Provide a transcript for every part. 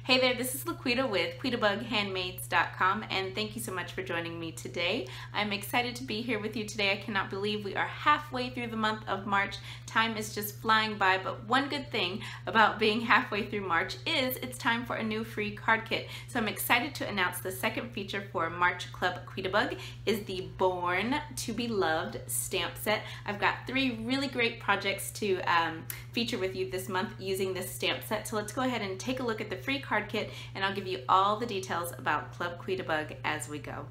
Hey there, this is LaQuita with QuitabugHandmaids.com, and thank you so much for joining me today. I'm excited to be here with you today. I cannot believe we are halfway through the month of March. Time is just flying by, but one good thing about being halfway through March is it's time for a new free card kit. So I'm excited to announce the second feature for March Club Quitabug is the Born to Be Loved stamp set. I've got 3 really great projects to feature with you this month using this stamp set. So let's go ahead and take a look at the free card kit, and I'll give you all the details about Club Quitabug as we go.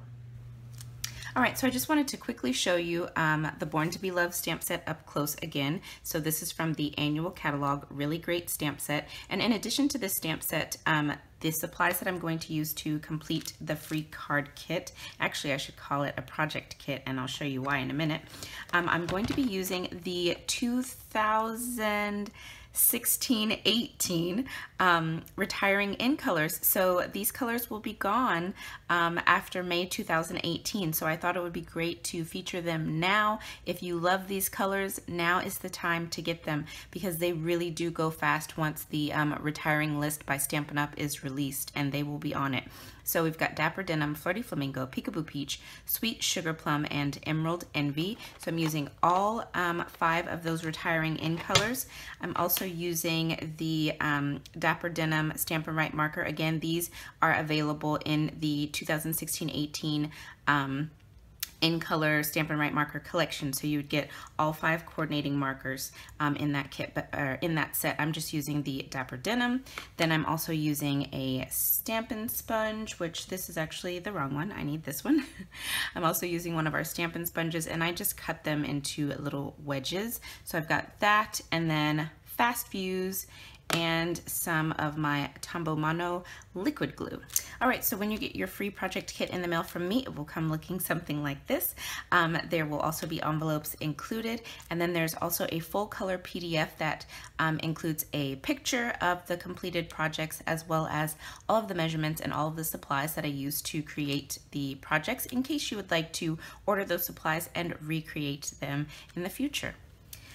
Alright, so I just wanted to quickly show you the Born to Be Loved stamp set up close again. So this is from the annual catalog, really great stamp set. And in addition to this stamp set, the supplies that I'm going to use to complete the free card kit, actually I should call it a project kit, and I'll show you why in a minute. I'm going to be using the 2016-18 retiring in colors. So these colors will be gone after May 2018. So I thought it would be great to feature them now. If you love these colors, now is the time to get them because they really do go fast once the retiring list by Stampin' Up! Is released, and they will be on it. So we've got Dapper Denim, Flirty Flamingo, Peekaboo Peach, Sweet Sugar Plum, and Emerald Envy. So I'm using all 5 of those retiring in colors. I'm also using the Dapper Denim Stampin' Right marker. Again, these are available in the 2016-18 in color Stampin' Right marker collection, so you would get all 5 coordinating markers in that kit, but in that set. I'm just using the Dapper Denim. Then I'm also using a Stampin' sponge, which this is actually the wrong one. I need this one. I'm also using one of our Stampin' sponges, and I just cut them into little wedges. So I've got that, and then Fast Fuse, and some of my Tombow Mono liquid glue. All right, so when you get your free project kit in the mail from me, it will come looking something like this. There will also be envelopes included, and then there's also a full color PDF that includes a picture of the completed projects as well as all of the measurements and all of the supplies that I used to create the projects in case you would like to order those supplies and recreate them in the future.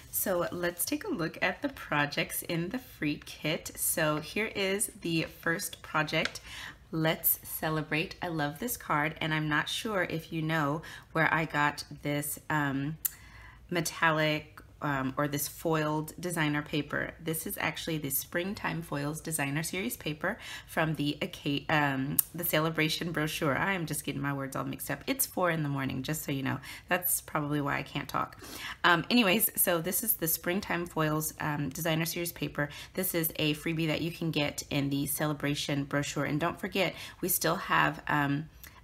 So let's take a look at the projects in the free kit. So here is the first project, Let's Celebrate. I love this card, and I'm not sure if you know where I got this metallic or this foiled designer paper. This is actually the Springtime Foils Designer Series paper from the Celebration brochure. I am just getting my words all mixed up. It's 4 in the morning, just so you know. That's probably why I can't talk. Anyways, so this is the Springtime Foils Designer Series paper. This is a freebie that you can get in the Celebration brochure. And don't forget, we still have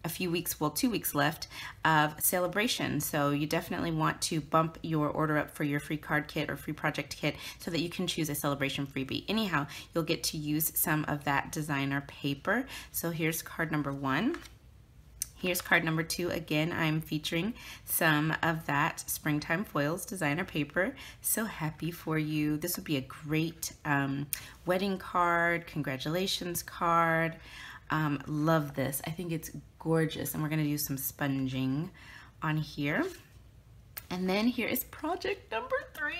a few weeks, well, 2 weeks left of Celebration. So you definitely want to bump your order up for your free card kit or free project kit so that you can choose a Celebration freebie. Anyhow, you'll get to use some of that designer paper. So here's card number 1. Here's card number 2. Again, I'm featuring some of that Springtime Foils designer paper. So happy for you. This would be a great wedding card, congratulations card. Love this. I think it's gorgeous, and we're going to do some sponging on here. And then here is project number 3.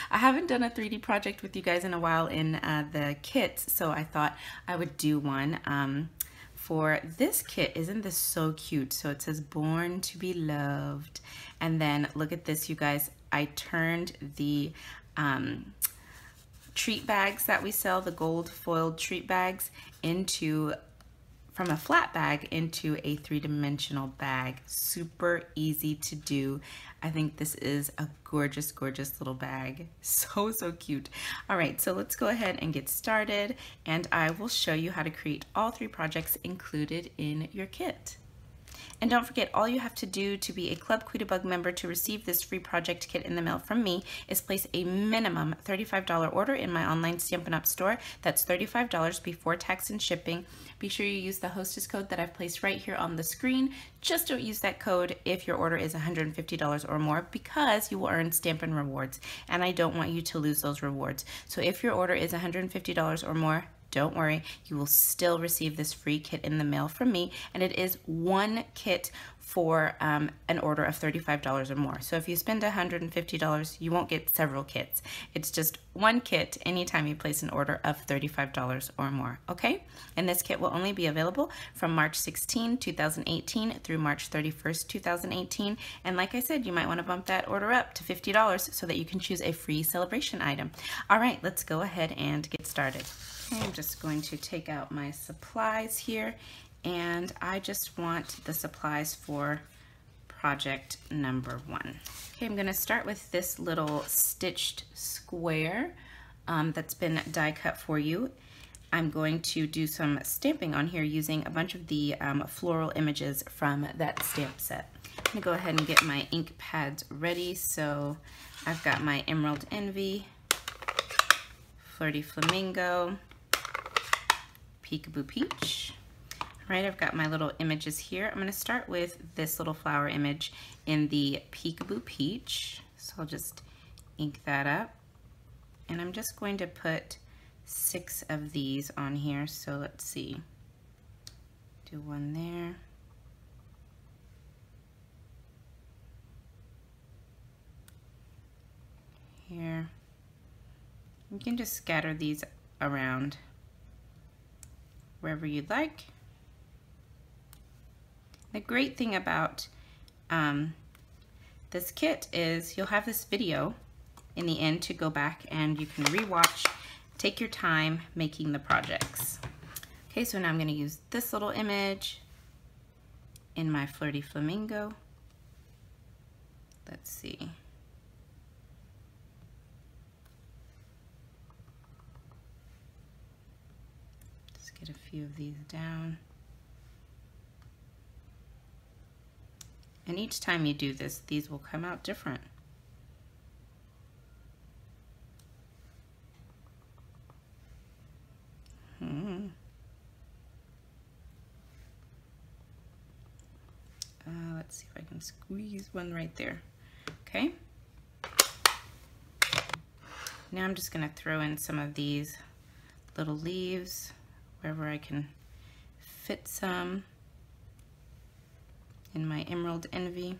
I haven't done a 3D project with you guys in a while in the kits, so I thought I would do one for this kit. Isn't this so cute? So it says Born to Be Loved, and then look at this, you guys. I turned the treat bags that we sell, the gold foiled treat bags, from a flat bag into a 3-dimensional bag. Super easy to do. I think this is a gorgeous, gorgeous little bag. So, so cute. All right, so let's go ahead and get started, and I will show you how to create all 3 projects included in your kit. And don't forget, all you have to do to be a Club Quitabug member to receive this free project kit in the mail from me is place a minimum $35 order in my online Stampin' Up! Store. That's $35 before tax and shipping. Be sure you use the hostess code that I've placed right here on the screen. Just don't use that code if your order is $150 or more, because you will earn Stampin' rewards, and I don't want you to lose those rewards. So if your order is $150 or more, don't worry, you will still receive this free kit in the mail from me, and it is 1 kit for an order of $35 or more. So if you spend $150, you won't get several kits. It's just one kit anytime you place an order of $35 or more, okay? And this kit will only be available from March 16, 2018 through March 31st, 2018. And like I said, you might want to bump that order up to $50 so that you can choose a free celebration item. All right, let's go ahead and get started. Okay, I'm just going to take out my supplies here, and I just want the supplies for project number 1. Okay, I'm going to start with this little stitched square that's been die cut for you. I'm going to do some stamping on here using a bunch of the floral images from that stamp set. I'm going to go ahead and get my ink pads ready. So I've got my Emerald Envy, Flirty Flamingo, Peekaboo Peach. Right, I've got my little images here. I'm going to start with this little flower image in the Peekaboo Peach. So I'll just ink that up. And I'm just going to put 6 of these on here. So let's see. Do one there. Here. You can just scatter these around wherever you'd like. The great thing about this kit is you'll have this video in the end to go back and you can rewatch, take your time making the projects. Okay, so now I'm going to use this little image in my Flirty Flamingo. Let's see. Just get a few of these down. And each time you do this, these will come out different. Let's see if I can squeeze one right there. Okay. Now I'm just going to throw in some of these little leaves wherever I can fit some in my Emerald Envy.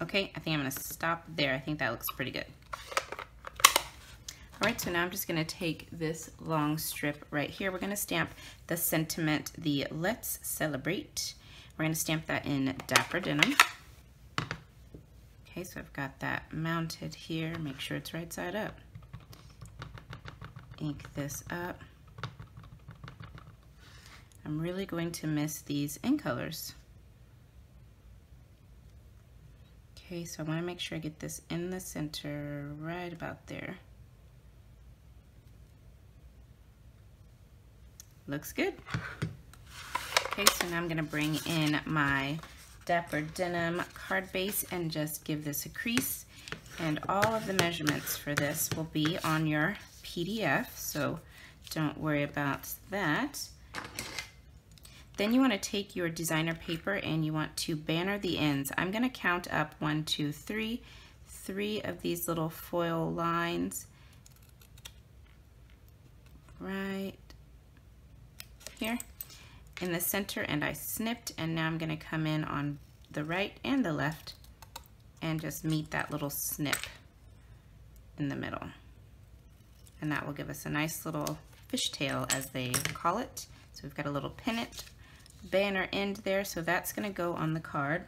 Okay, I think I'm going to stop there. I think that looks pretty good. All right, so now I'm just going to take this long strip right here. We're going to stamp the sentiment, the Let's Celebrate. We're going to stamp that in Dapper Denim. Okay, so I've got that mounted here. Make sure it's right side up. Ink this up. I'm really going to miss these ink colors. Okay, so I want to make sure I get this in the center right about there. Looks good. Okay, so now I'm going to bring in my Dapper Denim card base and just give this a crease. And all of the measurements for this will be on your PDF, so don't worry about that. Then you want to take your designer paper and you want to banner the ends. I'm going to count up 1, 2, 3, 3 of these little foil lines right here in the center, and I snipped, and now I'm going to come in on the right and the left and just meet that little snip in the middle. And that will give us a nice little fishtail, as they call it. So we've got a little pennant banner end there, so that's going to go on the card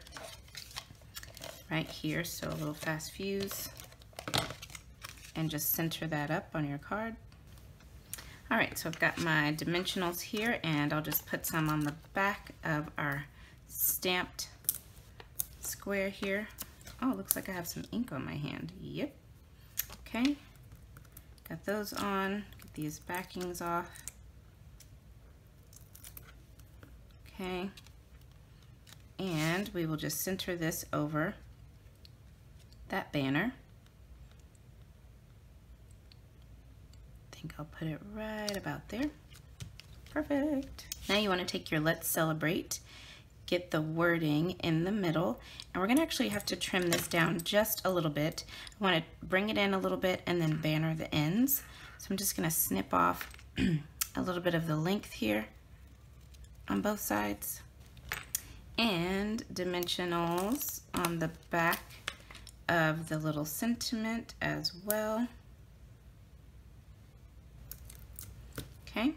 right here. So a little fast fuse and just center that up on your card. All right, so I've got my dimensionals here, and I'll just put some on the back of our stamped square here. Oh, looks like I have some ink on my hand. Yep. Okay, got those on. Get these backings off. Okay. And we will just center this over that banner. I think I'll put it right about there. Perfect. Now you want to take your Let's Celebrate, get the wording in the middle, and we're going to actually have to trim this down just a little bit. I want to bring it in a little bit and then banner the ends. So I'm just going to snip off a little bit of the length here on both sides. And dimensionals on the back of the little sentiment as well. Okay.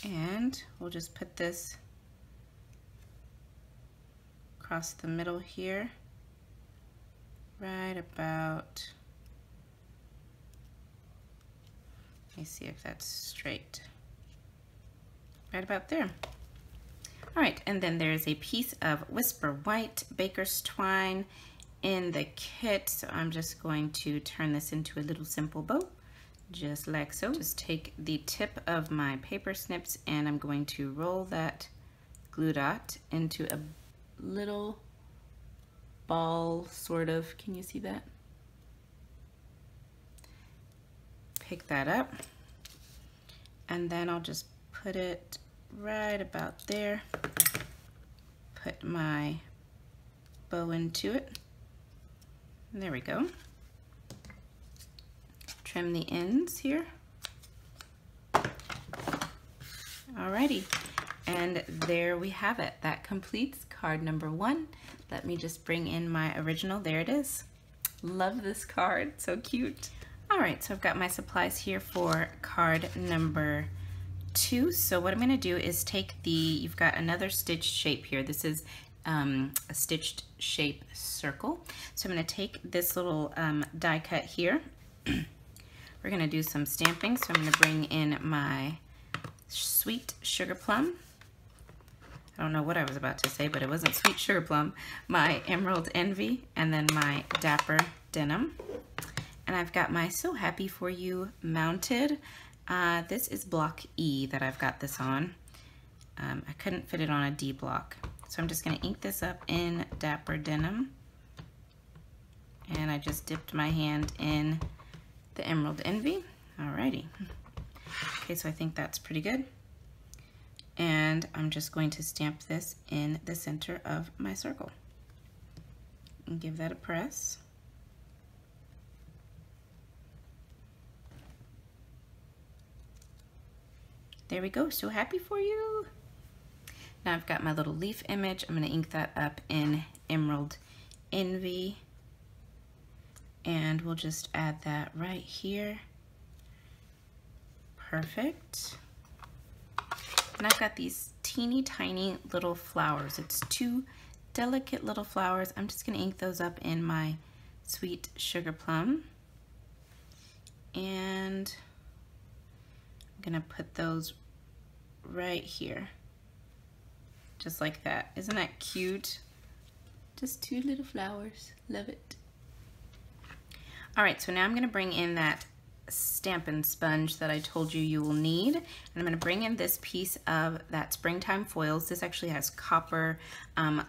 And we'll just put this across the middle here, right about, let me see if that's straight, right about there. All right, and then there's a piece of Whisper White Baker's Twine in the kit, so I'm just going to turn this into a little simple bow, just like so. Just take the tip of my paper snips and I'm going to roll that glue dot into a little ball, sort of. Can you see that? Pick that up, and then I'll just put it right about there. Put my bow into it. There we go. Trim the ends here. Alrighty, and there we have it. That completes card number 1. Let me just bring in my original. There it is. Love this card, so cute. Alright, so I've got my supplies here for card number 2. So what I'm going to do is take the, you've got another stitched shape here. This is a stitched shape circle. So I'm going to take this little die cut here. We're going to do some stamping. So I'm going to bring in my Sweet Sugar Plum. I don't know what I was about to say, but it wasn't Sweet Sugar Plum. My Emerald Envy, and then my Dapper Denim. And I've got my So Happy For You mounted. This is block E that I've got this on. I couldn't fit it on a D block. So I'm just going to ink this up in Dapper Denim. And I just dipped my hand in the Emerald Envy. Alrighty. Okay, so I think that's pretty good. And I'm just going to stamp this in the center of my circle. And give that a press. There we go, So Happy For You. Now I've got my little leaf image. I'm going to ink that up in Emerald Envy. And we'll just add that right here. Perfect. And I've got these teeny tiny little flowers. It's 2 delicate little flowers. I'm just going to ink those up in my Sweet Sugar Plum. And I'm going to put those right here. Just like that. Isn't that cute? Just 2 little flowers. Love it. Alright, so now I'm going to bring in that Stampin' sponge that I told you you will need. And I'm going to bring in this piece of that Springtime Foils. This actually has copper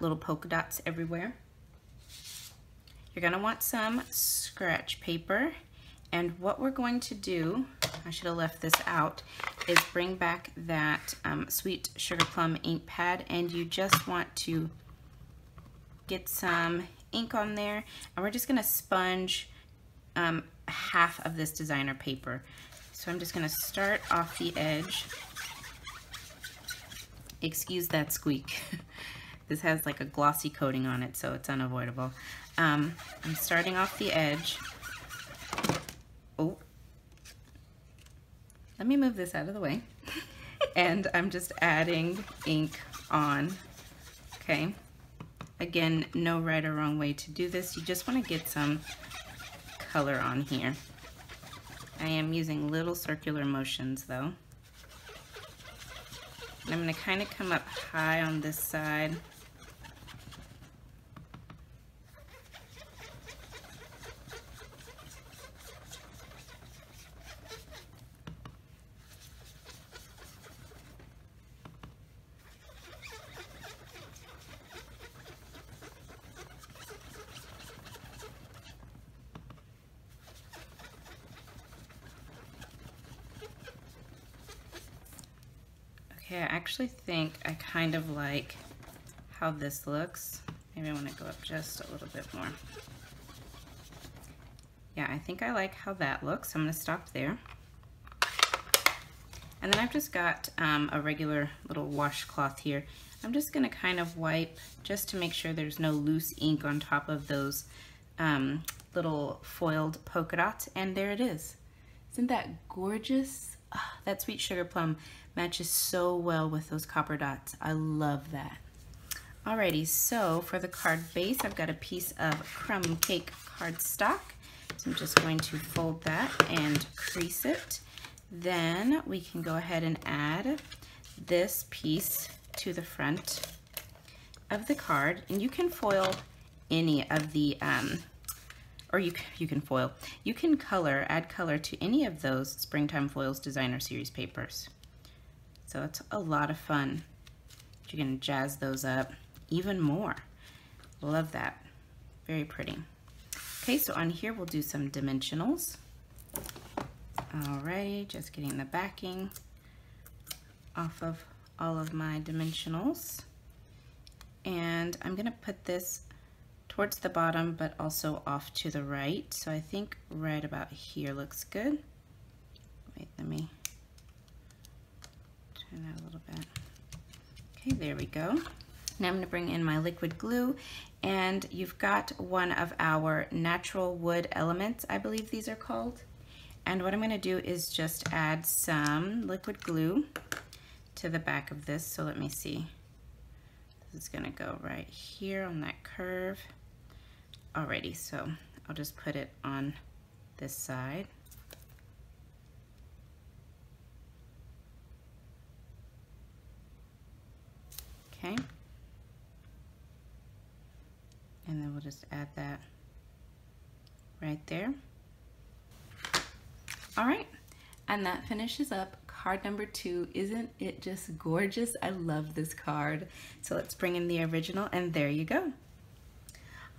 little polka dots everywhere. You're going to want some scratch paper. And what we're going to do, I should have left this out, is bring back that Sweet Sugar Plum ink pad, and you just want to get some ink on there, and we're just going to sponge half of this designer paper. So I'm just going to start off the edge. Excuse that squeak. This has like a glossy coating on it, so it's unavoidable. I'm starting off the edge. Oh, let me move this out of the way. And I'm just adding ink on. Okay. Again, no right or wrong way to do this. You just want to get some color on here. I am using little circular motions though. And I'm going to kind of come up high on this side. Okay, I actually think I kind of like how this looks. Maybe I want to go up just a little bit more. Yeah, I think I like how that looks. I'm going to stop there. And then I've just got a regular little washcloth here. I'm just going to kind of wipe just to make sure there's no loose ink on top of those little foiled polka dots. And there it is. Isn't that gorgeous? Oh, that sweet sugar plum matches so well with those copper dots. I love that. Alrighty, so for the card base, I've got a piece of crumb cake cardstock. So I'm just going to fold that and crease it. Then we can go ahead and add this piece to the front of the card. And you can foil any of the, or you can foil, you can add color to any of those Springtime Foils Designer Series papers. So it's a lot of fun. You're gonna jazz those up even more. Love that, very pretty. Okay, so on here we'll do some dimensionals. Alrighty, just getting the backing off of all of my dimensionals. And I'm gonna put this towards the bottom, but also off to the right. So I think right about here looks good. Wait, let me turn that a little bit. Okay, there we go. Now I'm gonna bring in my liquid glue, and you've got one of our natural wood elements, I believe these are called. And what I'm gonna do is just add some liquid glue to the back of this. So let me see. This is gonna go right here on that curve. Alrighty, so I'll just put it on this side. Okay. And then we'll just add that right there. All right, and that finishes up card number 2. Isn't it just gorgeous? I love this card. So let's bring in the original, and there you go.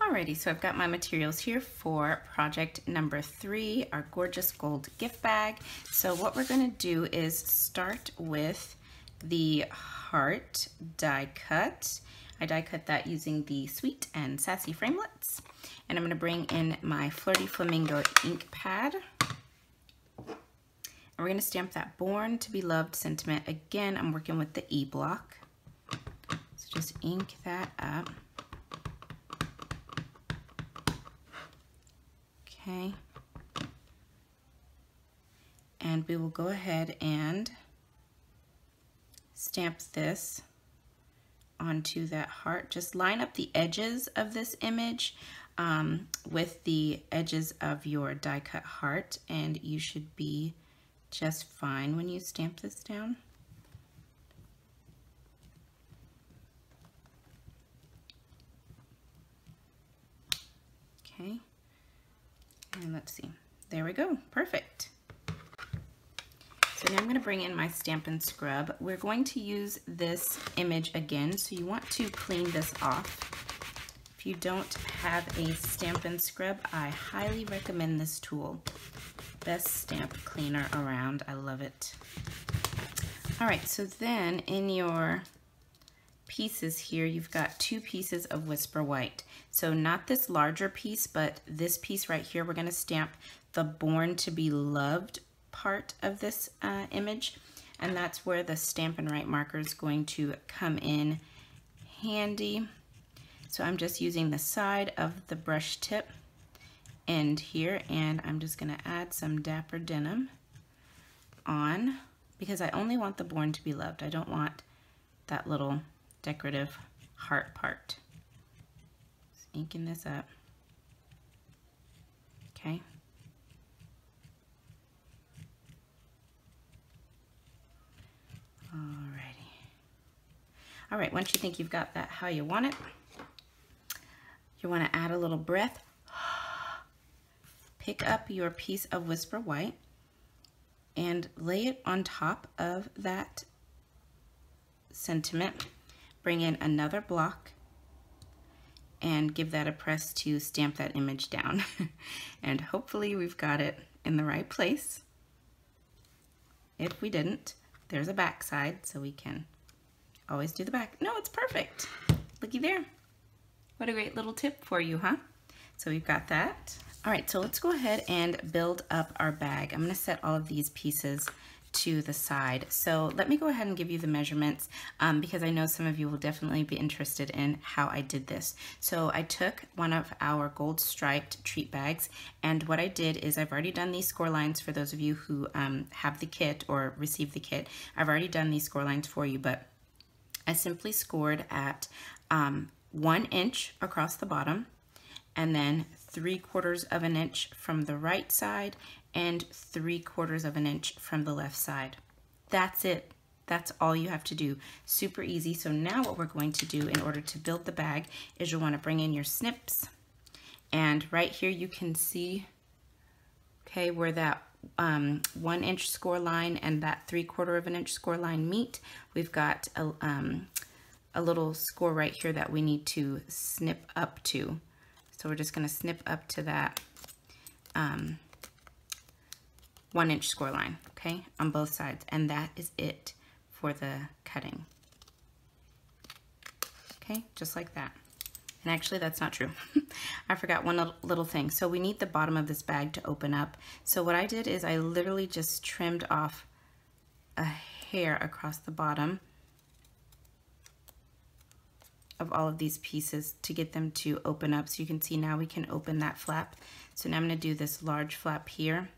Alrighty, so I've got my materials here for project number 3, our gorgeous gold gift bag. So what we're gonna do is start with the heart die cut. I die cut that using the Sweet and Sassy framelits. And I'm gonna bring in my Flirty Flamingo ink pad. And we're gonna stamp that Born to be Loved sentiment. Again, I'm working with the E block. So just ink that up. Okay. And we will go ahead and stamp this onto that heart. Just line up the edges of this image with the edges of your die cut heart, and you should be just fine when you stamp this down. Okay, and let's see, there we go, perfect. So now I'm going to bring in my Stampin' Scrub. We're going to use this image again, so you want to clean this off. If you don't have a Stampin' Scrub, I highly recommend this tool. Best stamp cleaner around, I love it. All right, so then in your pieces here, you've got 2 pieces of Whisper White. So not this larger piece, but this piece right here, we're gonna stamp the Born to be Loved part of this image, and that's where the Stampin' Write marker is going to come in handy. So I'm just using the side of the brush tip end here, and I'm just gonna add some Dapper Denim on, because I only want the Born to be Loved. I don't want that little decorative heart part. Just inking this up. Okay. Alrighty. All right, once you think you've got that how you want it, you want to add a little breath. Pick up your piece of Whisper White and lay it on top of that sentiment. Bring in another block and give that a press to stamp that image down. And hopefully we've got it in the right place. If we didn't, there's a back side, so we can always do the back. No, it's perfect. Looky there. What a great little tip for you, huh? So we've got that. All right, so let's go ahead and build up our bag. I'm gonna set all of these pieces to the side. So let me go ahead and give you the measurements because I know some of you will definitely be interested in how I did this. So I took one of our gold striped treat bags, and what I did is I've already done these score lines for those of you who have the kit or receive the kit. I've already done these score lines for you, but I simply scored at 1 inch across the bottom, and then 3/4 of an inch from the right side and 3/4 of an inch from the left side. That's it. That's all you have to do. Super easy. So now what we're going to do in order to build the bag is you'll want to bring in your snips, and right here you can see, okay, where that 1 inch score line and that 3/4 of an inch score line meet. We've got a little score right here that we need to snip up to. So we're just going to snip up to that 1 inch score line, okay, on both sides. And that is it for the cutting. Okay, just like that. And actually that's not true. I forgot one little thing. So we need the bottom of this bag to open up. So what I did is I literally just trimmed off a hair across the bottom of all of these pieces to get them to open up. So you can see now we can open that flap. So now I'm going to do this large flap here.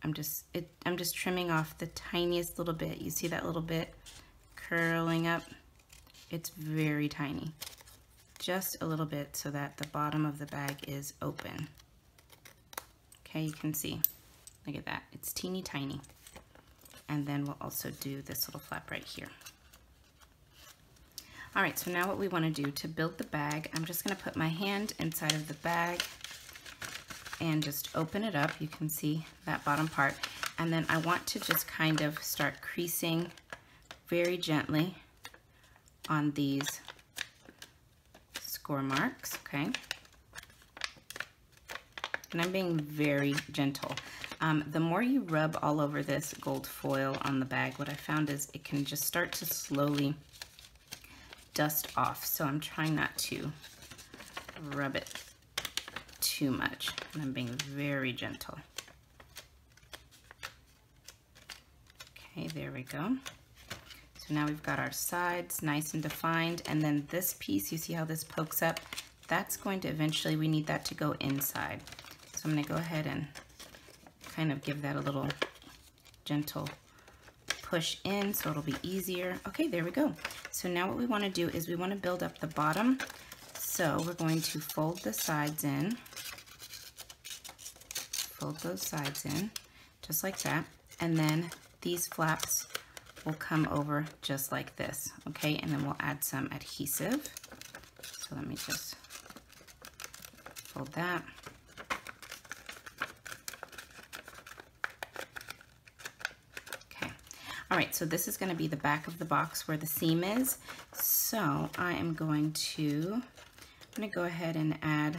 I'm just trimming off the tiniest little bit. You see that little bit curling up? It's very tiny. Just a little bit so that the bottom of the bag is open. Okay, you can see. Look at that. It's teeny tiny. And then we'll also do this little flap right here. All right, so now what we want to do to build the bag, I'm just going to put my hand inside of the bag and just open it up. You can see that bottom part. And then I want to just kind of start creasing very gently on these score marks, okay? And I'm being very gentle. The more you rub all over this gold foil on the bag, what I found is it can just start to slowly dust off. So I'm trying not to rub it too much, and I'm being very gentle. Okay, there we go. So now we've got our sides nice and defined, and then this piece, you see how this pokes up? That's going to eventually, we need that to go inside. So I'm going to go ahead and kind of give that a little gentle push in so it'll be easier. Okay, there we go. So now what we want to do is we want to build up the bottom. So we're going to fold the sides in. Fold those sides in, just like that. And then these flaps will come over just like this, okay? And then we'll add some adhesive. So let me just fold that. Okay. All right, so this is going to be the back of the box where the seam is. So I am going to go ahead and add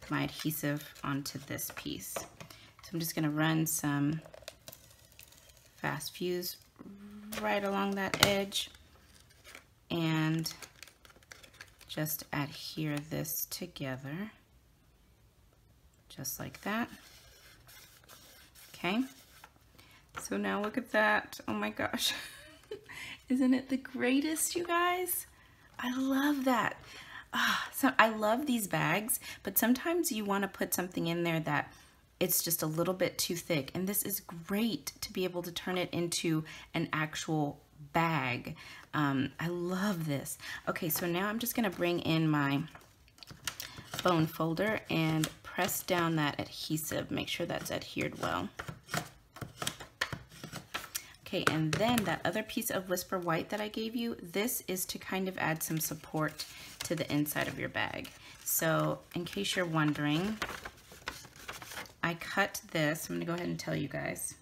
my adhesive onto this piece. So I'm just going to run some fast fuse right along that edge and just adhere this together just like that. Okay, so now look at that. Oh my gosh. Isn't it the greatest, you guys? I love that. So I love these bags, but sometimes you want to put something in there that it's just a little bit too thick, and this is great to be able to turn it into an actual bag. I love this. Okay, so now I'm just going to bring in my bone folder and press down that adhesive. Make sure that's adhered well. Okay, and then that other piece of Whisper White that I gave you, this is to kind of add some support to the inside of your bag. So in case you're wondering, I cut this, I'm gonna go ahead and tell you guys.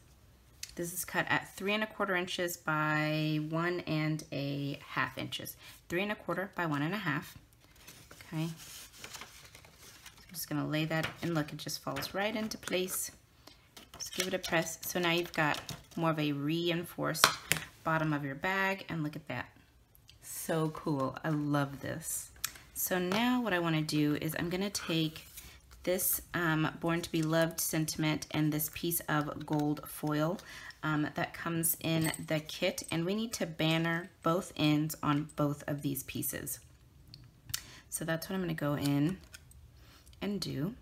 This is cut at 3 1/4 inches by 1 1/2 inches. 3 1/4 by 1 1/2. Okay. So I'm just gonna lay that, and look, it just falls right into place. Just give it a press. So now you've got more of a reinforced bottom of your bag. And look at that. So cool. I love this. So now what I want to do is I'm going to take this Born to Be Loved sentiment and this piece of gold foil that comes in the kit, and we need to banner both ends on both of these pieces. So that's what I'm going to go in and do.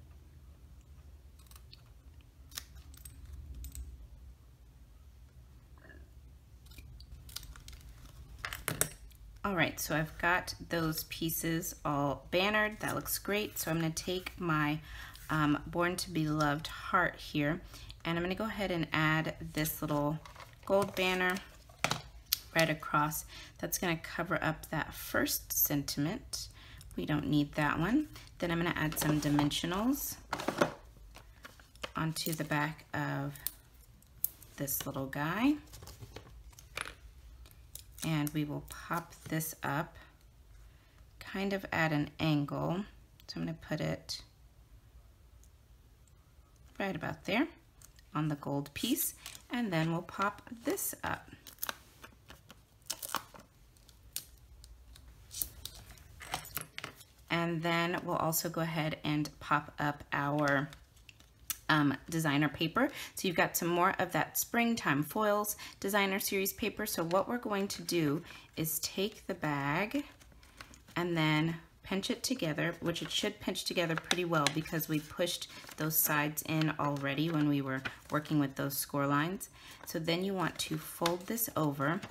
All right, so I've got those pieces all bannered. That looks great. So I'm going to take my Born to Be Loved heart here, and I'm going to go ahead and add this little gold banner right across. That's going to cover up that first sentiment. We don't need that one. Then I'm going to add some dimensionals onto the back of this little guy. And we will pop this up kind of at an angle. So I'm going to put it right about there on the gold piece, and then we'll pop this up. And then we'll also go ahead and pop up our designer paper. So you've got some more of that Springtime Foils designer series paper. So what we're going to do is take the bag and then pinch it together, which it should pinch together pretty well because we pushed those sides in already when we were working with those score lines. So then you want to fold this over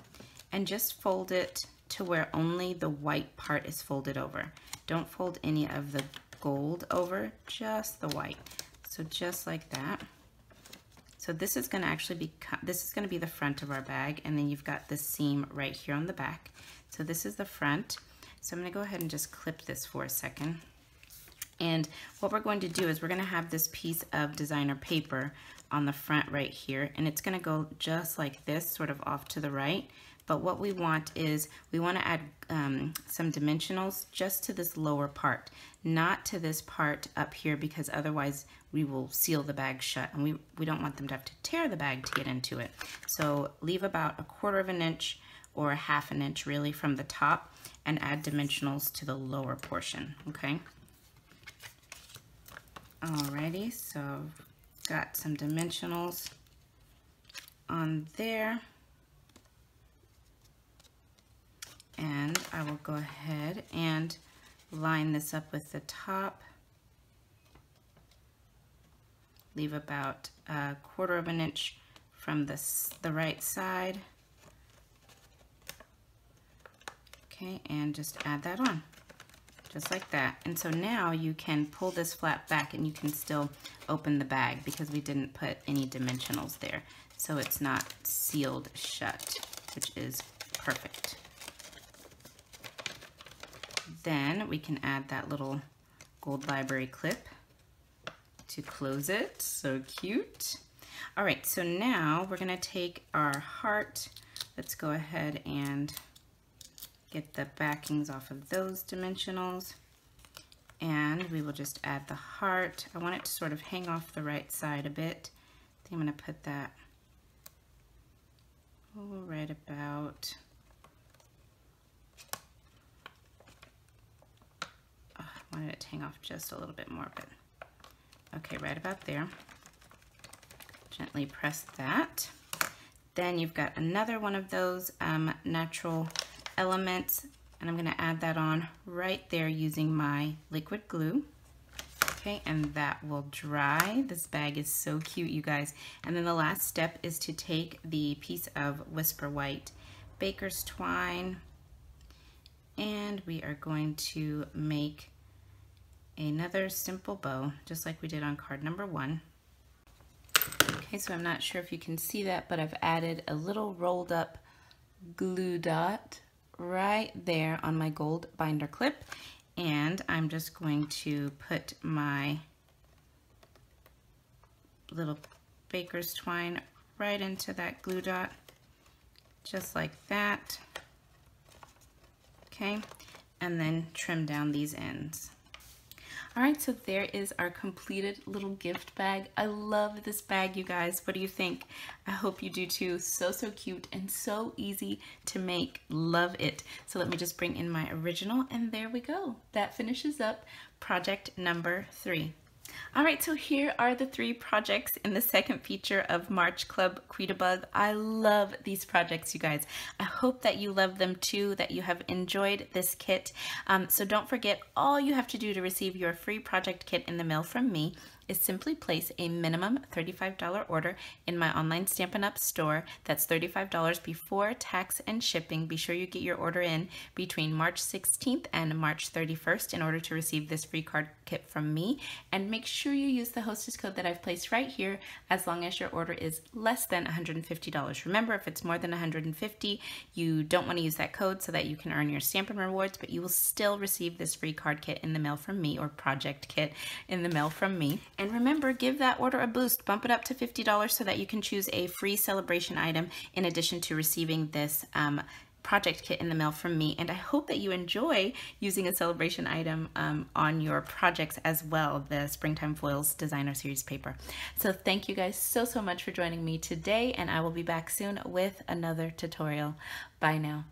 and just fold it to where only the white part is folded over. Don't fold any of the gold over, just the white. So just like that. So this is going to actually be, this is going to be the front of our bag, and then you've got this seam right here on the back. So this is the front. So I'm going to go ahead and just clip this for a second. And what we're going to do is we're going to have this piece of designer paper on the front right here, and it's going to go just like this, sort of off to the right. But what we want is we want to add some dimensionals just to this lower part, not to this part up here, because otherwise we will seal the bag shut, and we don't want them to have to tear the bag to get into it. So leave about 1/4 of an inch or 1/2 an inch really from the top, and add dimensionals to the lower portion, okay? Alrighty, so got some dimensionals on there. And I will go ahead and line this up with the top. Leave about 1/4 of an inch from the right side. Okay, and just add that on, just like that. And so now you can pull this flap back and you can still open the bag because we didn't put any dimensionals there. So it's not sealed shut, which is perfect. Then we can add that little gold library clip to close it. So cute. All right, so now we're gonna take our heart. Let's go ahead and get the backings off of those dimensionals. And we will just add the heart. I want it to sort of hang off the right side a bit. I think I'm gonna put that right about, I wanted it to hang off just a little bit more, but okay, right about there. Gently press that. Then you've got another one of those natural elements, and I'm going to add that on right there using my liquid glue. Okay, and that will dry. This bag is so cute, you guys. And then the last step is to take the piece of Whisper White baker's twine, and we are going to make another simple bow, just like we did on card number 1. Okay, so I'm not sure if you can see that, but I've added a little rolled up glue dot right there on my gold binder clip, and I'm just going to put my little baker's twine right into that glue dot, just like that. Okay, and then trim down these ends. All right, so there is our completed little gift bag. I love this bag, you guys. What do you think? I hope you do too. So, so cute and so easy to make. Love it. So let me just bring in my original, and there we go. That finishes up project number 3. All right, so here are the 3 projects in the second feature of March Club Quitabug. I love these projects, you guys. I hope that you love them too, that you have enjoyed this kit. So don't forget, all you have to do to receive your free project kit in the mail from me is simply place a minimum $35 order in my online Stampin' Up! Store. That's $35 before tax and shipping. Be sure you get your order in between March 16th and March 31st in order to receive this free card kit from me. And make sure you use the hostess code that I've placed right here as long as your order is less than $150. Remember, if it's more than $150, you don't want to use that code so that you can earn your Stampin' rewards, but you will still receive this free card kit in the mail from me, or project kit in the mail from me. And remember, give that order a boost. Bump it up to $50 so that you can choose a free celebration item in addition to receiving this project kit in the mail from me. And I hope that you enjoy using a celebration item on your projects as well, the Springtime Foils Designer Series paper. So thank you guys so, so much for joining me today, and I will be back soon with another tutorial. Bye now.